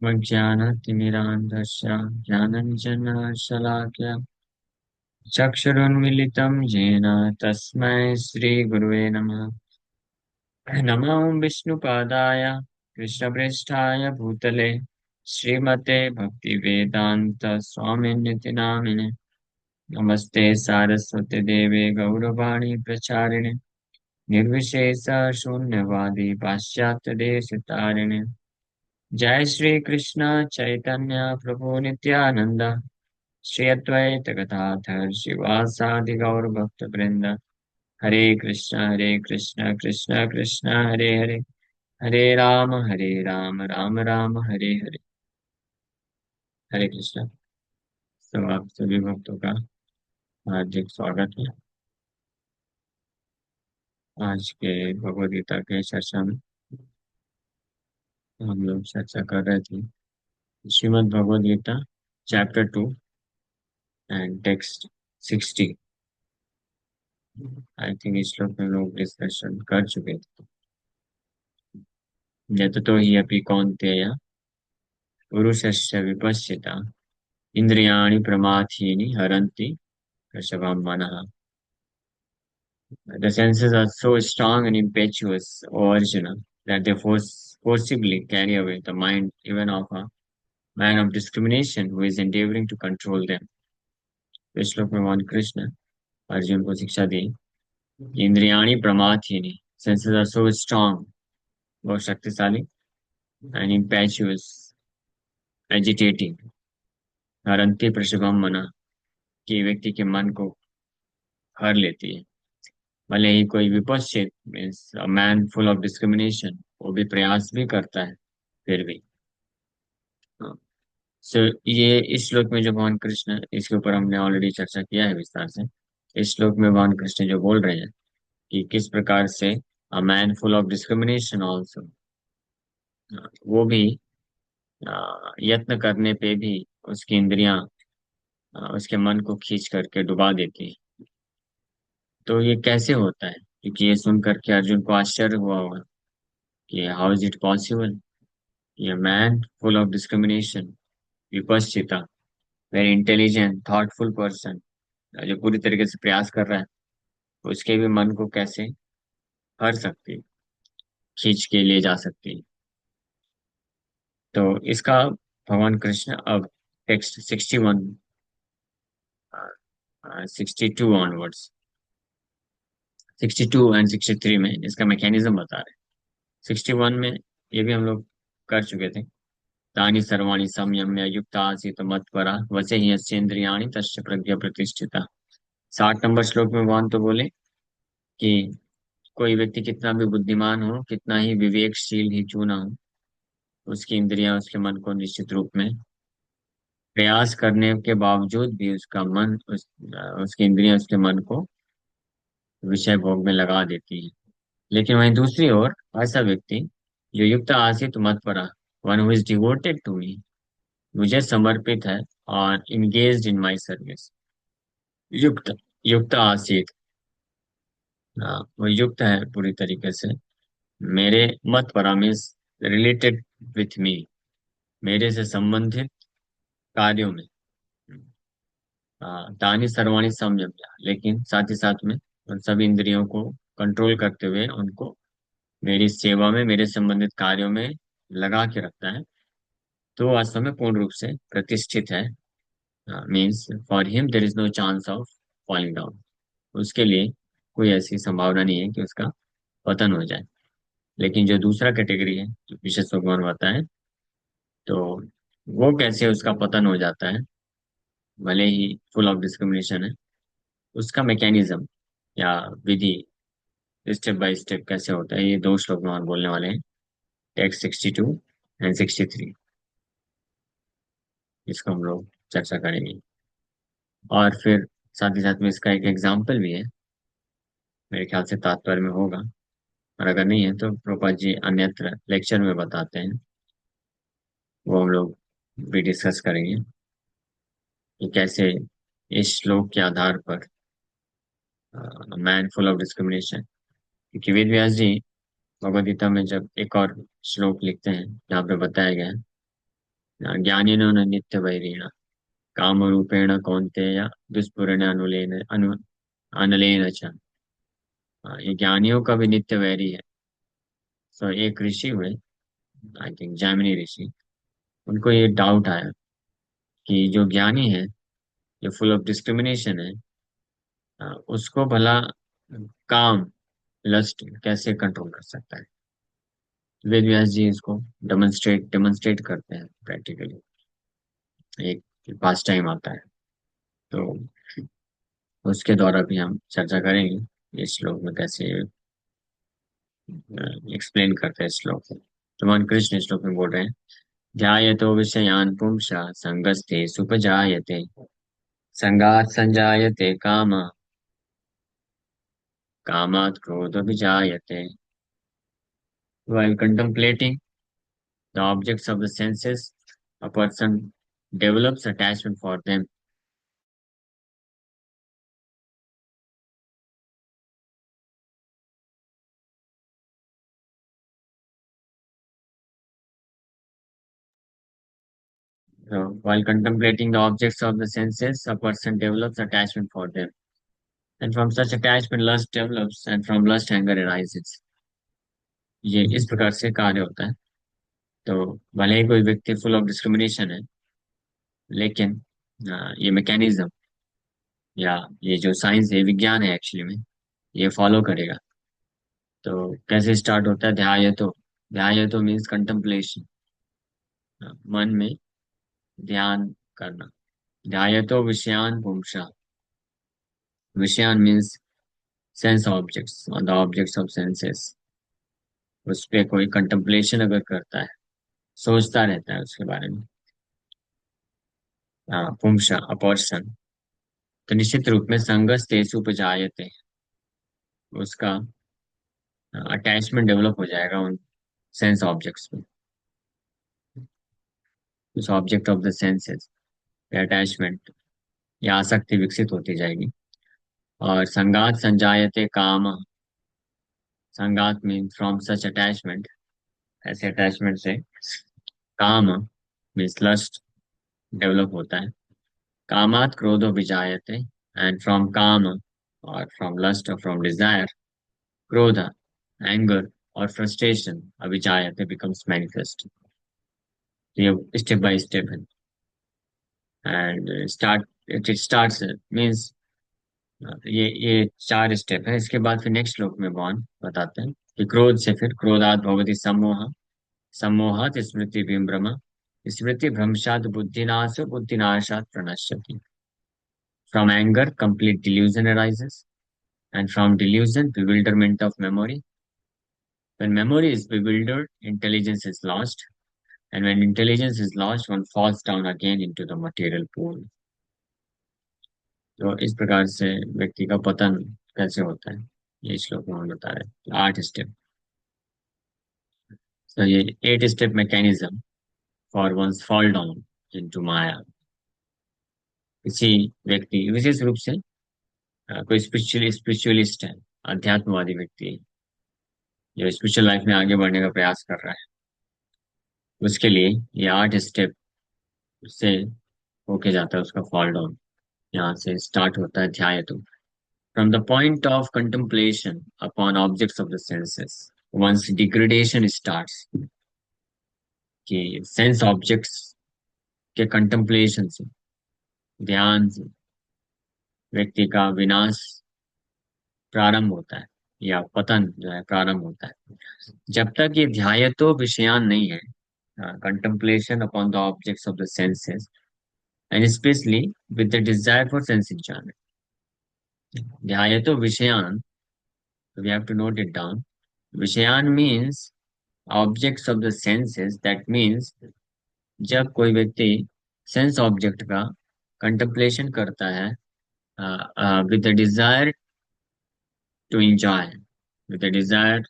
मज्ञानतिमिरान्धस्य ज्ञानञ्जनशलाकया चक्षुरुन्मिलितं येन तस्मै श्रीगुरुवे नमः। नमो विष्णुपादाय कृष्णप्रेष्ठाय भूतले श्रीमते भक्तिवेदान्त स्वामिनिति नामिने। नमस्ते सारस्वती देवे गौरवाणी प्रचारिणे निर्विशेष शून्यवादी पाश्चात्य देश तारिणे। जय श्री कृष्ण चैतन्य प्रभु नित्यानंद श्री अद्वैत गदाधर शिवासादि गौर भक्त वृंद। हरे कृष्ण कृष्ण कृष्ण हरे हरे, हरे राम राम राम हरे हरे। हरे कृष्ण। तो आप सभी भक्तों का हार्दिक स्वागत है आज के भगवद गीता के चर्चा में। हम लोग चर्चा कर रहे थे Shrimad Bhagavad Gita chapter 2 and text 60। I think इस श्लोक में लोग डिस्कशन कर चुके थे। यततो हि अपि कौन्तेय पुरुषस्य विपश्चिता इंद्रियाणि प्रमाथीनि हरन्ति प्रसवं मनः। The senses are so strong and impetuous, O Arjuna, that they forcibly carry away the mind even of a man of discrimination who is endeavoring to control them। तो इस श्लोक में भगवान कृष्ण अर्जुन को शिक्षा दी कि इंद्रियाणि प्रमाथीनि, सेंसेस आर सो स्ट्रांग, बहुत शक्तिशाली, एंड impetuous, एजिटेटिंग, हरंती प्रशभम मना, कि व्यक्ति के मन को हर लेती है। भले ही कोई विपश्चित means a man full of discrimination वो भी प्रयास भी करता है फिर भी। सो ये इस श्लोक में जो भगवान कृष्ण, इसके ऊपर हमने ऑलरेडी चर्चा किया है विस्तार से। इस श्लोक में भगवान कृष्ण जो बोल रहे हैं कि किस प्रकार से अ man full of discrimination also, वो भी यत्न करने पे भी उसकी इंद्रियां उसके मन को खींच करके डुबा देती है। तो ये कैसे होता है? क्योंकि ये सुन करके अर्जुन को आश्चर्य हुआ होगा कि हाउ इज इट पॉसिबल, ये मैन फुल ऑफ डिस्क्रिमिनेशन, विपश्चिता, वेरी इंटेलिजेंट थॉटफुल पर्सन, जो पूरी तरीके से प्रयास कर रहा है, उसके भी मन को कैसे हर सकती, खींच के ले जा सकती। तो इसका भगवान कृष्ण अब टेक्स्ट 61 62 ऑनवर्ड्स, 62 एंड 63 में इसका मैकेनिज्म बता रहे हैं। 61 में ये भी हम लोग कर चुके थे। तानि सर्वाणि संयम्य युक्त आसीत मत्परा वसे ही यस्येन्द्रियाणि तस्य प्रज्ञा प्रतिष्ठिता। 60 नंबर श्लोक में भगवान तो बोले कि कोई व्यक्ति कितना भी बुद्धिमान हो, कितना ही विवेकशील ही क्यों ना हो, उसकी इंद्रियां उसके मन को निश्चित रूप में प्रयास करने के बावजूद भी उसका मन उसकी इंद्रियां उसके मन को विषय भोग में लगा देती है। लेकिन वहीं दूसरी ओर ऐसा व्यक्ति जो युक्त आसित मत परा, one who is devoted to me, मुझे समर्पित है और इंगेज्ड इन माई सर्विस, युक्त, युक्त आसित, हाँ, वो युक्त है पूरी तरीके से मेरे मत परा मीन्स रिलेटेड विथ मी, मेरे से संबंधित कार्यों में। तानी सर्वाणी संयम, लेकिन साथ ही साथ में उन सभी इंद्रियों को कंट्रोल करते हुए उनको मेरी सेवा में, मेरे संबंधित कार्यों में लगा के रखता है। तो वास्तव में पूर्ण रूप से प्रतिष्ठित है। Means for him there is no chance of falling down, उसके लिए कोई ऐसी संभावना नहीं है कि उसका पतन हो जाए। लेकिन जो दूसरा कैटेगरी है जो विशेष भगवान बताए, तो वो कैसे उसका पतन हो जाता है भले ही फुल ऑफ डिस्क्रिमिनेशन है, उसका मैकेनिज्म या विधि स्टेप बाय स्टेप कैसे होता है, ये दो श्लोक में हम बोलने वाले हैं, टेक्स्ट 62 एंड 63। इसको हम लोग चर्चा करेंगे और फिर साथ ही साथ में इसका एक एग्जाम्पल भी है, मेरे ख्याल से तात्पर्य में होगा, और अगर नहीं है तो प्रोपा जी अन्यत्र लेक्चर में बताते हैं, वो हम लोग भी डिस्कस करेंगे कि कैसे इस श्लोक के आधार पर मैन फुल ऑफ डिस्क्रिमिनेशन। क्योंकि वेद व्यास जी भगवद गीता में जब एक और श्लोक लिखते हैं जहाँ पे बताया गया है ज्ञानिनो न नित्य वैरिण काम रूपेण कौन्तेय दुष्पूरेण अनलेन च। ये ज्ञानियों का भी नित्य वैरी है। सो एक ऋषि हुए, आई थिंक जैमिनी ऋषि, उनको ये डाउट आया कि जो ज्ञानी है, जो फुल ऑफ डिस्क्रिमिनेशन है, उसको भला काम, लस्ट कैसे कंट्रोल कर सकता है। वेद व्यास जी इसको डेमोन्स्ट्रेट करते हैं प्रैक्टिकली। एक पास टाइम आता है, तो उसके द्वारा भी हम चर्चा करेंगे इस श्लोक में कैसे एक्सप्लेन करते हैं इस श्लोक को। तो भगवान कृष्ण इस श्लोक में बोल रहे हैं, ध्यायतो विषयान् पुंसा संगस्ते सुपजायते संगात् संजायते काम कामात् क्रोधोऽभिजायते। While contemplating the objects of the senses, a person develops attachment for them. So, while contemplating the objects of the senses, a person develops attachment for them. And from such attachment, lust develops, and from lust, anger arises. ये इस प्रकार से कार्य होता है। तो भले ही कोई व्यक्ति फुल ऑफ डिस्क्रिमिनेशन है, लेकिन ये मैकेनिज्म, या ये जो साइंस है, विज्ञान है एक्चुअली में, ये फॉलो करेगा। तो कैसे स्टार्ट होता है? ध्यायतो मीन्स कंtemplation, मन में ध्यान करना। ध्यायतो विषयान पुंसा, विषयान means sense objects, on the objects of senses. उस पे कोई कंtemplation अगर करता है, सोचता रहता है उसके बारे में, पुंसा अ पर्सन, तो निश्चित रूप में संगस तेसु उपजायते, उसका अटैचमेंट डेवलप हो जाएगा उन सेंस ऑब्जेक्ट्स में, उस object of the senses attachment या आसक्ति विकसित होती जाएगी। और संगात संजायते काम, संगात मीन फ्रॉम सच अटैचमेंट, ऐसे अटैचमेंट से काम मीन्स लस्ट डेवलप होता है। कामात क्रोधो विजायते, एंड फ्रॉम काम और फ्रॉम लस्ट और फ्रॉम डिजायर, क्रोध, एंगर और फ्रस्ट्रेशन अभिजायते बिकम्स मैनिफेस्ट। ये स्टेप बाय स्टेप है। एंड इट स्टार्ट्स मीन्स, ये चार स्टेप है। इसके बाद फिर नेक्स्ट श्लोक में भगवान बताते हैं कि क्रोध से फिर क्रोधात भवति सम्मोह, सम्मोहात् स्मृति विभ्रम, स्मृति भ्रंशात् बुद्धिनाशो, बुद्धिनाशात् प्रणश्यति। From anger, complete delusion arises, and from delusion, bewilderment of memory. When memory is bewildered, intelligence is lost, and when intelligence is lost, one falls down again into the material pool. तो इस प्रकार से व्यक्ति का पतन कैसे होता है, ये श्लोक में हम बता रहे हैं। 8 स्टेप। तो ये 8 step mechanism for once fall down into maya. किसी व्यक्ति, विशेष रूप से कोई स्पिरिचुअलिस्ट है, अध्यात्मवादी व्यक्ति है, जो स्पिरिचुअल लाइफ में आगे बढ़ने का प्रयास कर रहा है, उसके लिए ये 8 स्टेप से होके जाता है उसका फॉल डाउन। यहाँ से स्टार्ट होता है ध्याय तो, from the point of contemplation upon objects of the senses, once degradation starts, कि सेंस ऑब्जेक्ट्स के कंtemplation से, ध्यान से व्यक्ति का विनाश प्रारंभ होता है, या पतन जो है प्रारंभ होता है। जब तक ये ध्यायतो विषयान नहीं है, contemplation upon the objects of the senses, and especially with the desire for sense enjoyment. Dhyayato Vishayan, we have to note it down. Vishayan means objects of the senses. That means जब कोई व्यक्ति sense object का कंtemplation करता है with the desire to enjoy, with the desire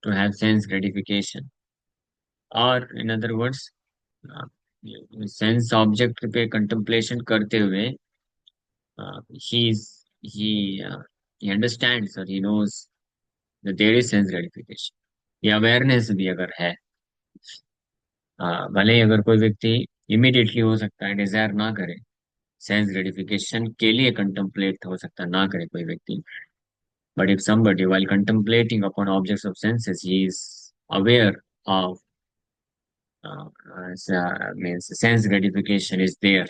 to have sense gratification, और in other words sense object पे कंtemplation करते हुए he's he understands or he knows that there is sense gratification, ये अवेयरनेस भी अगर है, भले ही अगर कोई व्यक्ति इमिडिएटली हो सकता है डिजायर ना करे, सेंस ग्रेटिफिकेशन के लिए कंtemplate हो सकता है ना करे कोई व्यक्ति, but if somebody while contemplating upon objects of senses he is aware of means sense gratification is there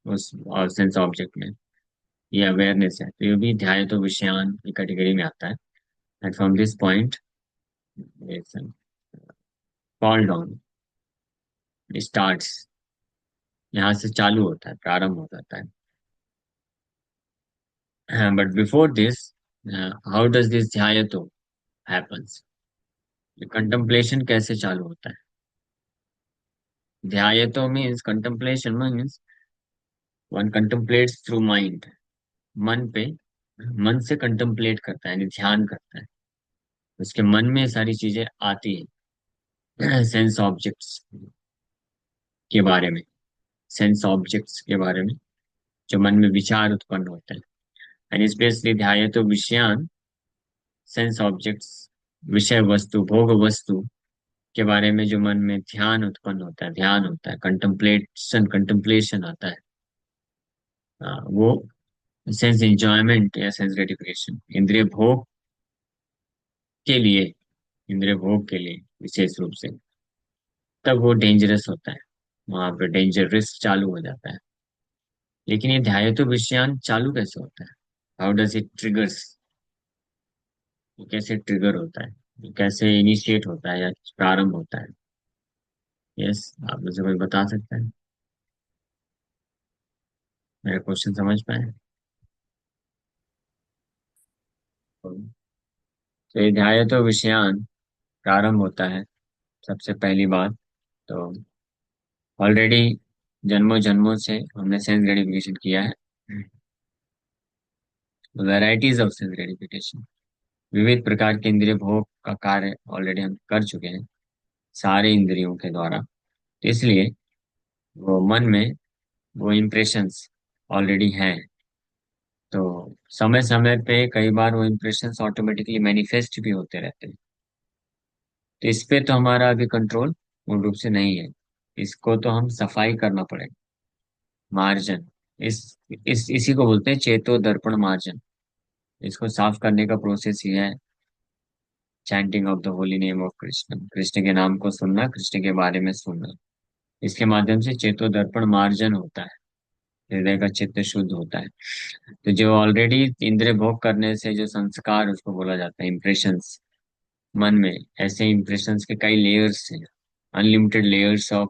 उस और सेंस ऑब्जेक्ट में, ये अवेयरनेस है, तो ये भी ध्याय तो विषयान की कैटेगरी में आता है। And from this point fall down starts, यहाँ से चालू होता है, प्रारंभ हो जाता है। But before this, how does this ध्याय तो हैपन्स, कंtemplation कैसे चालू होता है? ध्याय तो means contemplation means one contemplates through mind, मन पे, मन से कंtemplate करता है यानी ध्यान करता है, उसके मन में सारी चीजें आती है सेंस ऑब्जेक्ट्स के बारे में, सेंस ऑब्जेक्ट्स के बारे में जो मन में विचार उत्पन्न होते हैं, एंड स्पेशली ध्याय तो विषयान, सेंस ऑब्जेक्ट्स, विषय वस्तु भोग वस्तु के बारे में जो मन में ध्यान उत्पन्न होता है, ध्यान होता है, कंtemplation आता है, वो सेंस एंजॉयमेंट या सेंस ग्रेटिफिकेशन, इंद्रिय भोग के लिए, इंद्रिय भोग के लिए विशेष रूप से, तब वो डेंजरस होता है, वहां पे डेंजरस चालू हो जाता है। लेकिन ये ध्याय तो विषयान चालू कैसे होता है? हाउ डज इट ट्रिगर्स, ये कैसे ट्रिगर होता है, ये कैसे इनिशिएट होता है या प्रारंभ होता है? यस, आप मुझे कोई बता सकते हैं? मेरा क्वेश्चन समझ पाए? तो ये ध्याय तो विषयान प्रारंभ होता है सबसे पहली बात, तो ऑलरेडी जन्मों जन्मों से हमने सेंस ग्रेटिफिकेशन किया है, वैरायटीज ऑफ सेंस ग्रेटिफिकेशन, विविध प्रकार के इंद्रिय भोग का कार्य ऑलरेडी हम कर चुके हैं सारे इंद्रियों के द्वारा, तो इसलिए वो मन में वो इम्प्रेशंस ऑलरेडी हैं, तो समय समय पे कई बार वो इम्प्रेशंस ऑटोमेटिकली मैनिफेस्ट भी होते रहते हैं, तो इस पे तो हमारा अभी कंट्रोल मूल रूप से नहीं है, इसको तो हम सफाई करना पड़ेगा, मार्जन, इस इसी को बोलते हैं चेतो दर्पण मार्जन, इसको साफ करने का प्रोसेस ही है chanting of the holy name of Krishna, Krishna के नाम को सुनना, कृष्ण के बारे में सुनना, इसके माध्यम से चेतो दर्पण मार्जन होता है, हृदय का चित्त शुद्ध होता है। तो जो ऑलरेडी इंद्रिय भोग करने से जो संस्कार उसको बोला जाता है इम्प्रेशंस, मन में ऐसे इम्प्रेशंस के कई लेयर्स हैं, अनलिमिटेड लेयर्स ऑफ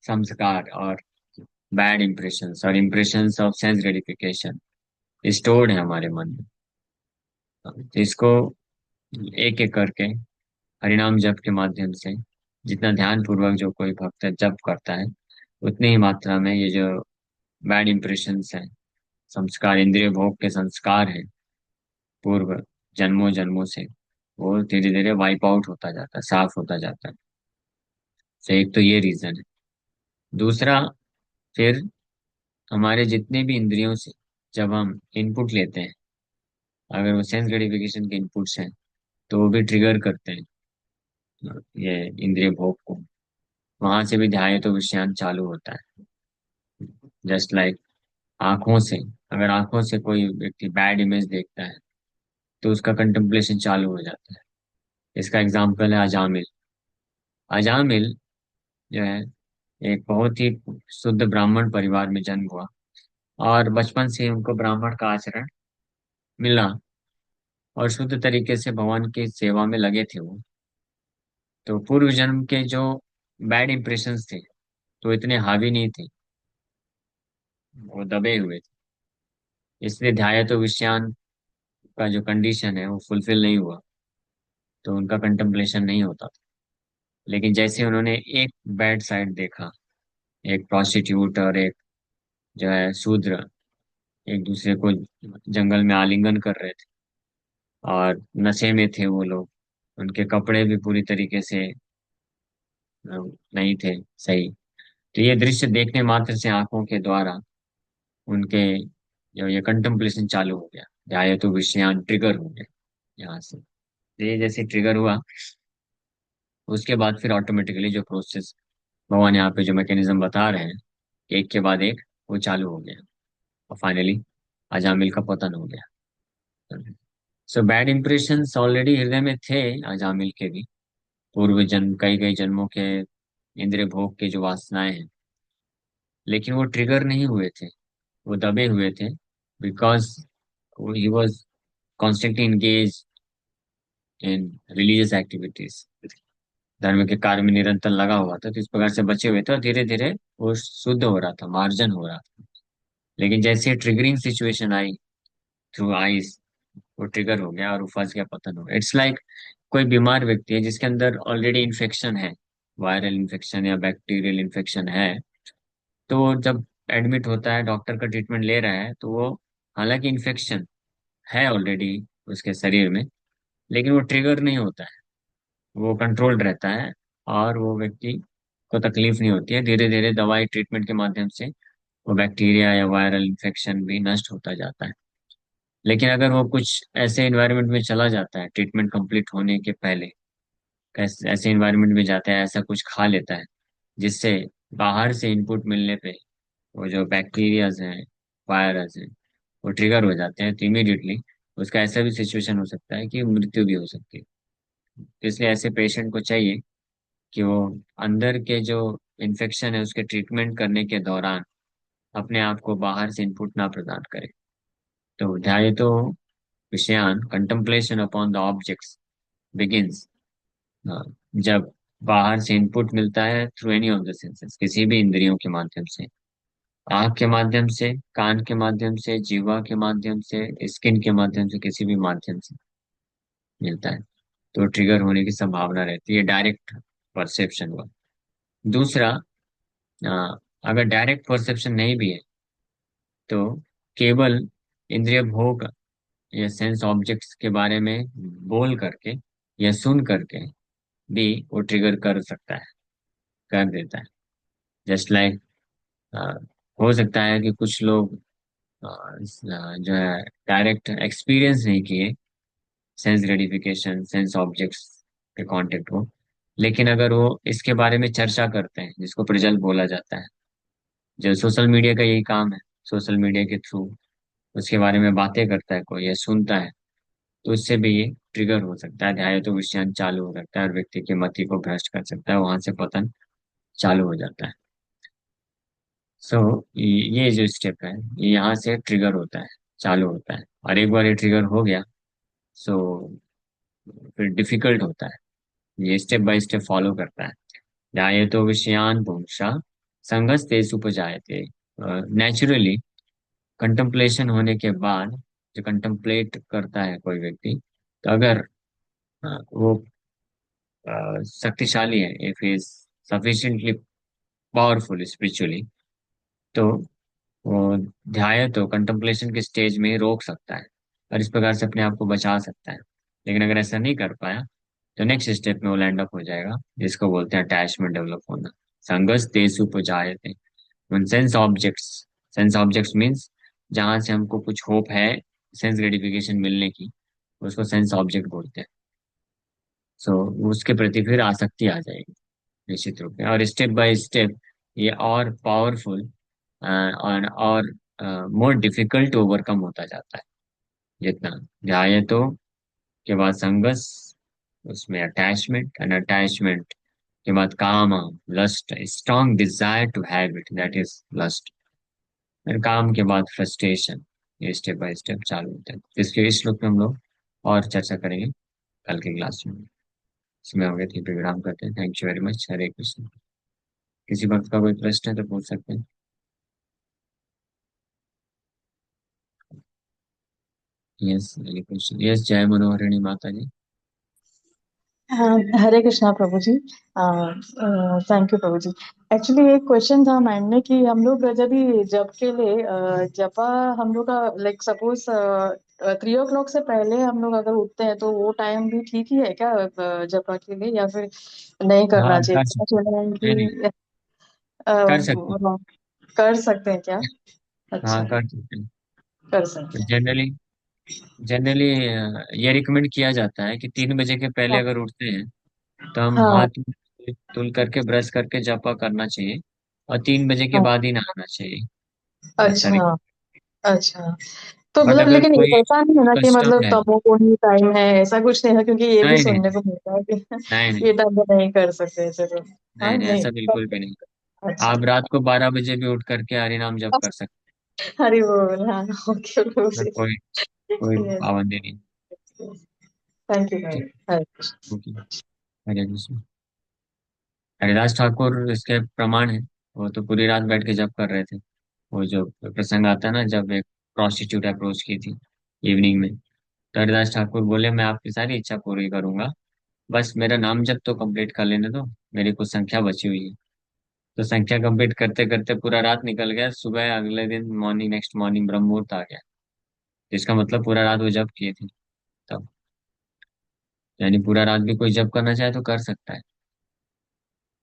संस्कार और बैड इम्प्रेशंस और impressions of sense gratification stored है हमारे मन में, तो इसको एक एक करके हरिनाम जप के माध्यम से जितना ध्यान पूर्वक जो कोई भक्त जप करता है, उतनी ही मात्रा में ये जो बैड इम्प्रेशंस है, संस्कार, इंद्रिय भोग के संस्कार है पूर्व जन्मों जन्मों से, वो धीरे धीरे वाइप आउट होता जाता है, साफ होता जाता है। तो एक तो ये रीजन है। दूसरा, फिर हमारे जितने भी इंद्रियों से जब हम इनपुट लेते हैं, अगर वो सेंस ग्रेटिफिकेशन के इनपुट्स हैं, तो वो भी ट्रिगर करते हैं ये इंद्रिय भोग को, वहां से भी ध्यान तो विषयान चालू होता है। जस्ट लाइक आंखों से, अगर आंखों से कोई व्यक्ति बैड इमेज देखता है, तो उसका कंटेम्पलेशन चालू हो जाता है। इसका एग्जाम्पल है अजामिल। अजामिल जो है एक बहुत ही शुद्ध ब्राह्मण परिवार में जन्म हुआ, और बचपन से ही उनको ब्राह्मण का आचरण मिला, और शुद्ध तरीके से भगवान की सेवा में लगे थे वो, तो पूर्व जन्म के जो बैड इंप्रेशंस थे तो इतने हावी नहीं थे, वो दबे हुए थे, इसलिए ध्याय तो विषयान का जो कंडीशन है वो फुलफिल नहीं हुआ, तो उनका कंटेम्पलेशन नहीं होता था। लेकिन जैसे उन्होंने एक बैड साइड देखा, एक प्रोस्टिट्यूट और एक जो है शूद्र एक दूसरे को जंगल में आलिंगन कर रहे थे, और नशे में थे वो लोग, उनके कपड़े भी पूरी तरीके से नहीं थे सही, तो ये दृश्य देखने मात्र से आंखों के द्वारा उनके जो ये कंटेम्पलेशन चालू हो गया, ध्याय तो विषयान ट्रिगर हो गया यहाँ से। तो ये जैसे ट्रिगर हुआ, उसके बाद फिर ऑटोमेटिकली जो प्रोसेस भगवान यहाँ पे जो मैकेनिज्म बता रहे हैं, कि एक के बाद एक वो चालू हो गया, और फाइनली अजामिल का पतन हो गया। सो बैड इंप्रेशंस ऑलरेडी हृदय में थे अजामिल के भी, पूर्व जन्म, कई कई जन्मों के इंद्रिय भोग के जो वासनाएं हैं, लेकिन वो ट्रिगर नहीं हुए थे, वो दबे हुए थे, because he was constantly engaged in religious activities, धर्म के कार्य में निरंतर लगा हुआ था, तो इस प्रकार से बचे हुए थे, और धीरे धीरे वो शुद्ध हो रहा था, मार्जन हो रहा था। लेकिन जैसे ट्रिगरिंग सिचुएशन आई थ्रू आइस, वो ट्रिगर हो गया और वो फंस गया, पतन हो गया। इट्स लाइक कोई बीमार व्यक्ति है जिसके अंदर ऑलरेडी इन्फेक्शन है, वायरल इन्फेक्शन या बैक्टीरियल इन्फेक्शन है, तो वो जब एडमिट होता है, डॉक्टर का ट्रीटमेंट ले रहा है, तो वो, हालांकि इन्फेक्शन है ऑलरेडी उसके शरीर में, लेकिन वो ट्रिगर नहीं होता है, वो कंट्रोल्ड रहता है, और वो व्यक्ति को तकलीफ नहीं होती है। धीरे धीरे दवाई ट्रीटमेंट के माध्यम से वो बैक्टीरिया या वायरल इन्फेक्शन भी नष्ट होता जाता है। लेकिन अगर वो कुछ ऐसे इन्वायरमेंट में चला जाता है ट्रीटमेंट कंप्लीट होने के पहले, ऐसे इन्वायरमेंट में जाता है, ऐसा कुछ खा लेता है जिससे बाहर से इनपुट मिलने पे वो जो बैक्टीरियाज हैं, वायरस हैं, वो ट्रिगर हो जाते हैं, तो इमीडिएटली उसका ऐसा भी सिचुएशन हो सकता है कि मृत्यु भी हो सकती है। तो इसलिए ऐसे पेशेंट को चाहिए कि वो अंदर के जो इन्फेक्शन है उसके ट्रीटमेंट करने के दौरान अपने आप को बाहर से इनपुट ना प्रदान करे। तो ध्याय तो विषयान कंtemplation अपॉन द ऑब्जेक्ट्स बिगिंस, जब बाहर से इनपुट मिलता है through any of the senses, किसी भी इंद्रियों के माध्यम से, आंख के माध्यम से, कान के माध्यम से, जीवा के माध्यम से, स्किन के माध्यम से, किसी भी माध्यम से मिलता है, तो ट्रिगर होने की संभावना रहती है, डायरेक्ट परसेप्शन हुआ। दूसरा, अगर डायरेक्ट परसेप्शन नहीं भी है, तो केवल इंद्रिय भोग या सेंस ऑब्जेक्ट्स के बारे में बोल करके या सुन करके भी वो ट्रिगर कर सकता है, कर देता है। जस्ट लाइक, हो सकता है कि कुछ लोग जो है डायरेक्ट एक्सपीरियंस नहीं किए सेंस ग्रेटिफिकेशन, सेंस ऑब्जेक्ट्स के कांटेक्ट को, लेकिन अगर वो इसके बारे में चर्चा करते हैं, जिसको प्रिजल्ट बोला जाता है, जो सोशल मीडिया का यही काम है, सोशल मीडिया के थ्रू उसके बारे में बातें करता है कोई या सुनता है, तो उससे भी ये ट्रिगर हो सकता है, ध्यान तो विषयान चालू हो सकता है और व्यक्ति की मति को भ्रष्ट कर सकता है, वहां से पतन चालू हो जाता है। सो ये जो स्टेप है, ये यहाँ से ट्रिगर होता है, चालू होता है, और एक बार ये ट्रिगर हो गया, सो फिर डिफिकल्ट होता है, ये स्टेप बाय स्टेप फॉलो करता है। ध्यायतो विषयान पुंसा संगस्ते उपजायते। नेचुरली कंtemplation होने के बाद, जो कंtemplate करता है कोई व्यक्ति, तो अगर वो शक्तिशाली है, if is sufficiently powerful spiritually, तो वो ध्याय तो कंtemplation के स्टेज में ही रोक सकता है, और इस प्रकार से अपने आप को बचा सकता है। लेकिन अगर ऐसा नहीं कर पाया, तो नेक्स्ट स्टेप में वो लैंड अप हो जाएगा, जिसको बोलते हैं अटैचमेंट डेवलप होना। संगस तेसु उपजायते, sense objects, sense objects means जहां से हमको कुछ होप है सेंस ग्रेटिफिकेशन मिलने की, उसको सेंस ऑब्जेक्ट बोलते हैं। सो उसके प्रति फिर आसक्ति आ जाएगी निश्चित रूप में, और स्टेप बाय स्टेप ये और पावरफुल और मोर डिफिकल्ट ओवरकम होता जाता है, जितना ध्याय तो के बाद संगस, उसमें अटैचमेंट, एंड अटैचमेंट के बाद काम, lust, strong desire to have it, that is lust, फिर काम के बाद फ्रस्ट्रेशन। ये स्टेप बाय स्टेप चालू होता है। इसके इस श्लोक में हम लोग और चर्चा करेंगे कल की क्लास में। इसमें हो गया, थी विराम करते हैं। Thank you very much. Hare Krishna. किसी वक्त का कोई प्रश्न है तो पूछ सकते हैं। यस, हरे कृष्ण। यस, जय मनोहरिणी माता जी। हाँ, हरे कृष्णा प्रभु जी। थैंक यू प्रभु जी। एक्चुअली एक क्वेश्चन था माइंड में कि हम लोग जब भी जप के लिए जपा, हम लोग का लाइक सपोज 3 o'clock से पहले हम लोग अगर उठते हैं तो वो टाइम भी ठीक ही है क्या जपा के लिए, या फिर नहीं हाँ, करना चाहिए? कर पता सकते। चला है नहीं नहीं, कि कर सकते हैं। कर सकते हैं क्या? हाँ, अच्छा, कर सकते हैं। कर सकते हैं। जनरली जनरली ये रिकमेंड किया जाता है कि 3 बजे के पहले हाँ, अगर उठते हैं, तो हम हाँ। हाथ धुल करके ब्रश करके जपा करना चाहिए, और 3 बजे के हाँ। बाद ही नहाना चाहिए। ऐसा अच्छा। रिकॉर्ड। अच्छा। तो बट मतलब अगर लेकिन कोई ऐसा नहीं है ना कि कस्टम मतलब है, तमो को ही टाइम है, ऐसा कुछ नहीं है, क्योंकि ये भी नहीं नहीं सुनने को मिलता है कि नहीं नहीं ये टाइम पे नहीं कर सकते ऐसे तो। हाँ नहीं नहीं, नहीं ऐसा कर बिल्कुल भी नहीं। सकते। अच्छा। आप रात को 12 बजे भी उठ करके हरि नाम जप कर सकते हरी बोल, हाँ। ओके प्रभु हैं, जी। कोई कोई यस। पाबंदी नहीं। थैंक यू ठीक। प्रभु। हरे कृष्ण। ओके। हरे कृष्ण। हरिदास ठाकुर इसके प्रमाण है। वो तो पूरी रात बैठ के जप कर रहे थे। वो जो प्रसंग आता है ना, जब एक प्रोस्टिट्यूट अप्रोच की थी इवनिंग में, तो हरिदास ठाकुर बोले, मैं आपकी सारी इच्छा पूरी करूंगा, बस मेरा नाम जप तो कंप्लीट कर लेने दो, मेरी कुछ संख्या बची हुई है। तो संख्या कंप्लीट करते करते पूरा रात निकल गया, सुबह अगले दिन मॉर्निंग, नेक्स्ट मॉर्निंग ब्रह्म मुहूर्त आ गया। इसका मतलब पूरा रात वो जप किए थे तब। यानी पूरा रात भी कोई जप करना चाहे तो कर सकता है,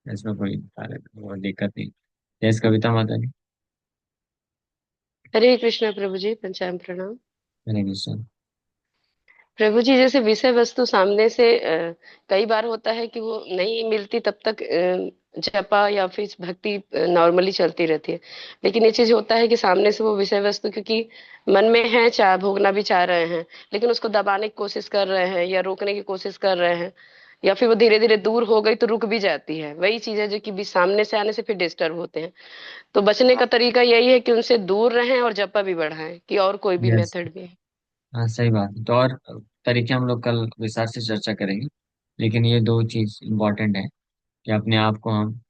इसमें कोई वो दिक्कत नहीं। जैस कविता माता जी। हरे कृष्णा प्रभु जी, पंचांग प्रणाम। हरे कृष्ण। प्रभु जी, जैसे विषय वस्तु सामने से कई बार होता है कि वो नहीं मिलती, तब तक जपा या फिर भक्ति नॉर्मली चलती रहती है। लेकिन ये चीज होता है कि सामने से वो विषय वस्तु, क्योंकि मन में है, चाह भोगना भी चाह रहे हैं, लेकिन उसको दबाने की कोशिश कर रहे हैं या रोकने की कोशिश कर रहे हैं, या फिर वो धीरे धीरे दूर हो गई तो रुक भी जाती है। वही चीज है जो कि भी सामने से आने से फिर डिस्टर्ब होते हैं। तो बचने का तरीका यही है कि उनसे दूर रहें और जपा भी बढ़ाएं, कि और कोई भी यस। मेथड भी है। हाँ सही बात है। तो और तरीके हम लोग कल विस्तार से चर्चा करेंगे, लेकिन ये दो चीज इम्पोर्टेंट है कि अपने आप को हम,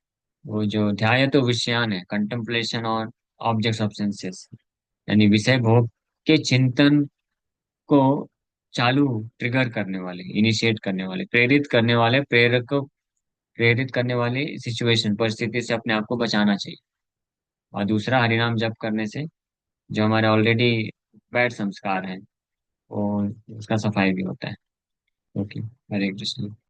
वो जो ध्याय तो विषयान है, कंtemplation और ऑब्जेक्ट्स ऑफ सेंसेस, यानी विषय भोग के चिंतन को चालू, ट्रिगर करने वाले, इनिशिएट करने वाले, प्रेरित करने वाले, प्रेरक को प्रेरित करने वाली सिचुएशन, परिस्थिति से अपने आप को बचाना चाहिए। और दूसरा, हरिनाम जप करने से जो हमारे ऑलरेडी बैड संस्कार हैं, वो उसका सफाई भी होता है। ओके। हरे कृष्ण।